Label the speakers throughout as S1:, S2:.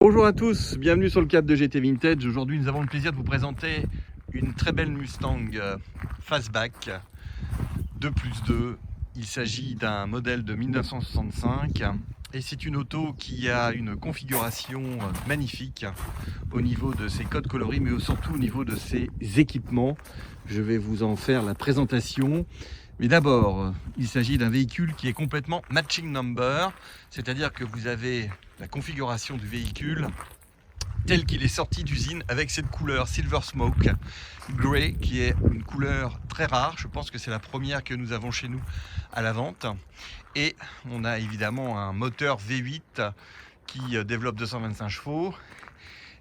S1: Bonjour à tous, bienvenue sur le cadre de GT Vintage. Aujourd'hui nous avons le plaisir de vous présenter une très belle Mustang Fastback 2+2. Il s'agit d'un modèle de 1965 et c'est une auto qui a une configuration magnifique au niveau de ses codes coloris mais surtout au niveau de ses équipements. Je vais vous en faire la présentation. Mais d'abord, il s'agit d'un véhicule qui est complètement matching number, c'est-à-dire que vous avez la configuration du véhicule tel qu'il est sorti d'usine avec cette couleur Silver Smoke Grey qui est une couleur très rare. Je pense que c'est la première que nous avons chez nous à la vente. Et on a évidemment un moteur V8 qui développe 225 chevaux.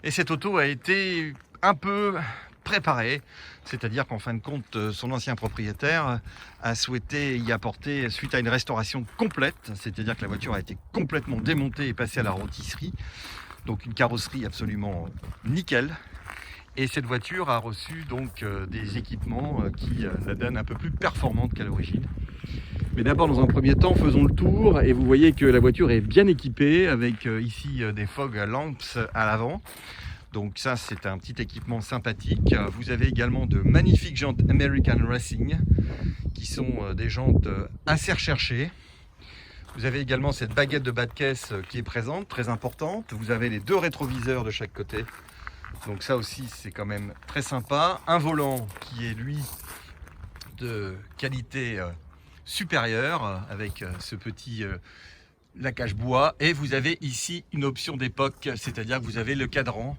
S1: Et cette auto a été un peu préparée, c'est-à-dire qu'en fin de compte, son ancien propriétaire a souhaité y apporter, suite à une restauration complète, c'est-à-dire que la voiture a été complètement démontée et passée à la rôtisserie, donc une carrosserie absolument nickel. Et cette voiture a reçu donc des équipements qui la donnent un peu plus performante qu'à l'origine. Mais d'abord, dans un premier temps, faisons le tour et vous voyez que la voiture est bien équipée avec ici des fog lamps à l'avant. Donc ça, c'est un petit équipement sympathique. Vous avez également de magnifiques jantes American Racing qui sont des jantes assez recherchées. Vous avez également cette baguette de bas de caisse qui est présente, très importante. Vous avez les deux rétroviseurs de chaque côté. Donc ça aussi, c'est quand même très sympa. Un volant qui est, lui, de qualité supérieure avec ce petit laquage bois. Et vous avez ici une option d'époque, c'est-à-dire que vous avez le cadran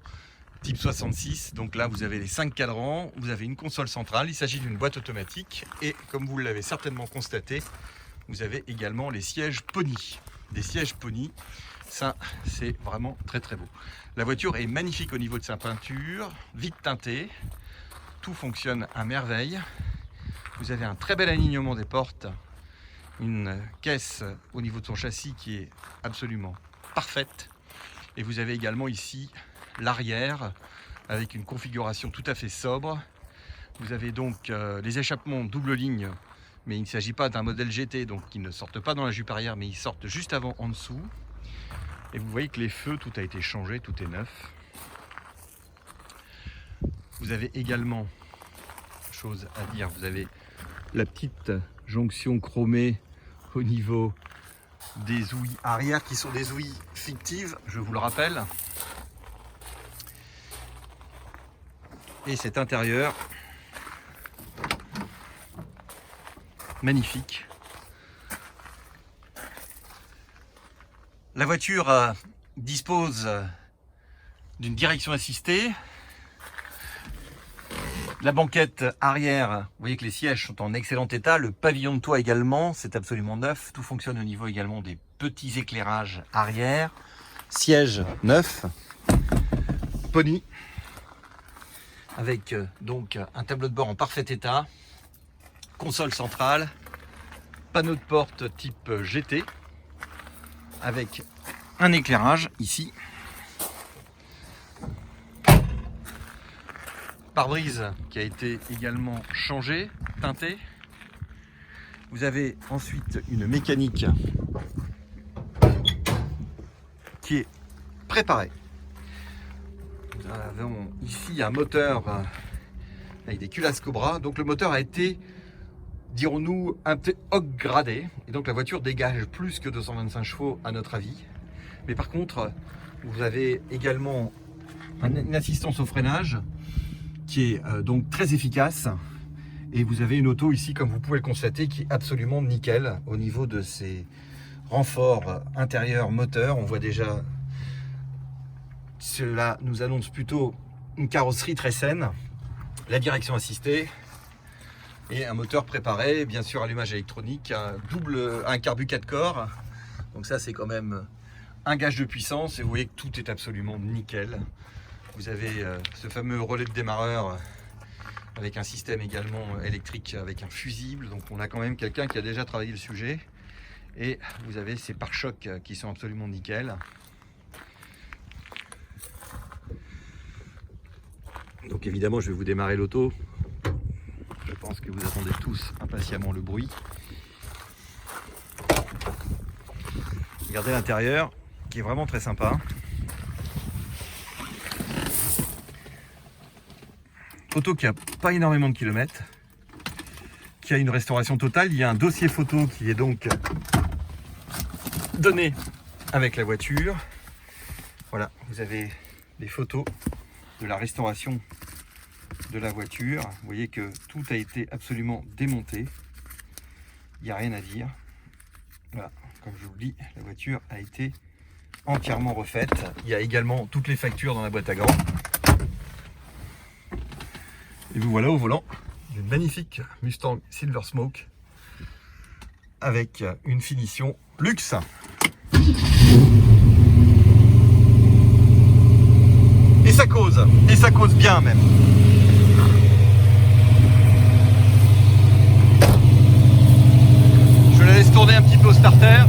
S1: type 66. Donc là, vous avez les 5 cadrans. Vous avez une console centrale. Il s'agit d'une boîte automatique. Et comme vous l'avez certainement constaté, vous avez également les sièges Pony. Des sièges Pony. Ça, c'est vraiment très très beau. La voiture est magnifique au niveau de sa peinture, vite teintée. Tout fonctionne à merveille. Vous avez un très bel alignement des portes. Une caisse au niveau de son châssis qui est absolument parfaite. Et vous avez également ici l'arrière avec une configuration tout à fait sobre. Vous avez donc les échappements double ligne, mais il ne s'agit pas d'un modèle GT, donc ils ne sortent pas dans la jupe arrière, mais ils sortent juste avant en dessous. Et vous voyez que les feux, tout a été changé, tout est neuf. Vous avez également, chose à dire, vous avez la petite jonction chromée au niveau des ouïes arrière qui sont des ouïes fictives, je vous le rappelle. Et cet intérieur magnifique. La voiture dispose d'une direction assistée. La banquette arrière, vous voyez que les sièges sont en excellent état. Le pavillon de toit également, c'est absolument neuf. Tout fonctionne au niveau également des petits éclairages arrière. Siège neuf. Pony. Avec donc un tableau de bord en parfait état. Console centrale. Panneau de porte type GT. Avec un éclairage ici. Pare-brise qui a été également changé, teinté. Vous avez ensuite une mécanique qui est préparée. Nous avons ici un moteur avec des culasses Cobra. Donc le moteur a été, dirons-nous, un peu upgradé. Et donc la voiture dégage plus que 225 chevaux à notre avis. Mais par contre, vous avez également une assistance au freinage qui est donc très efficace, et vous avez une auto ici, comme vous pouvez le constater, qui est absolument nickel au niveau de ses renforts intérieurs moteurs. On voit déjà, cela nous annonce plutôt une carrosserie très saine, la direction assistée et un moteur préparé, bien sûr allumage électronique, un carbu 4 corps, donc ça c'est quand même un gage de puissance, et vous voyez que tout est absolument nickel. Vous avez ce fameux relais de démarreur avec un système également électrique avec un fusible. Donc on a quand même quelqu'un qui a déjà travaillé le sujet. Et vous avez ces pare-chocs qui sont absolument nickel. Donc évidemment, je vais vous démarrer l'auto. Je pense que vous attendez tous impatiemment le bruit. Regardez l'intérieur qui est vraiment très sympa. Auto qui a pas énormément de kilomètres, qui a une restauration totale. Il y a un dossier photo qui est donc donné avec la voiture. Voilà, vous avez des photos de la restauration de la voiture. Vous voyez que tout a été absolument démonté. Il n'y a rien à dire. Voilà, comme je vous le dis, la voiture a été entièrement refaite. Il y a également toutes les factures dans la boîte à gants. Et vous voilà au volant d'une magnifique Mustang Silver Smoke avec une finition luxe. Et ça cause bien même. Je la laisse tourner un petit peu au starter.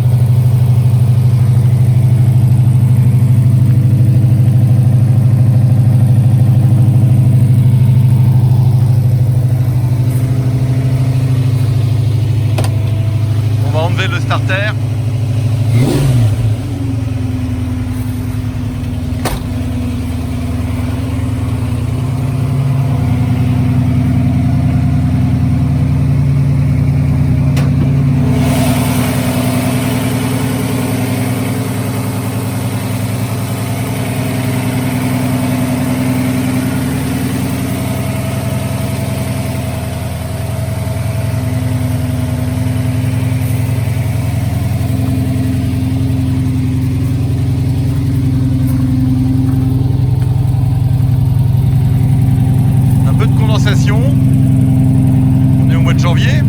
S1: On va enlever le starter. On est au mois de janvier.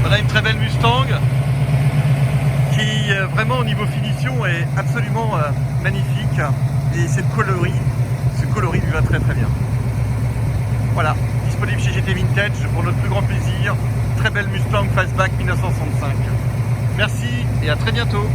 S1: Voilà une très belle Mustang qui vraiment au niveau finition est absolument magnifique, et ce coloris lui va très bien. Voilà, disponible chez GT Vintage pour notre plus grand plaisir. Très belle Mustang Fastback 1965. Merci et à très bientôt.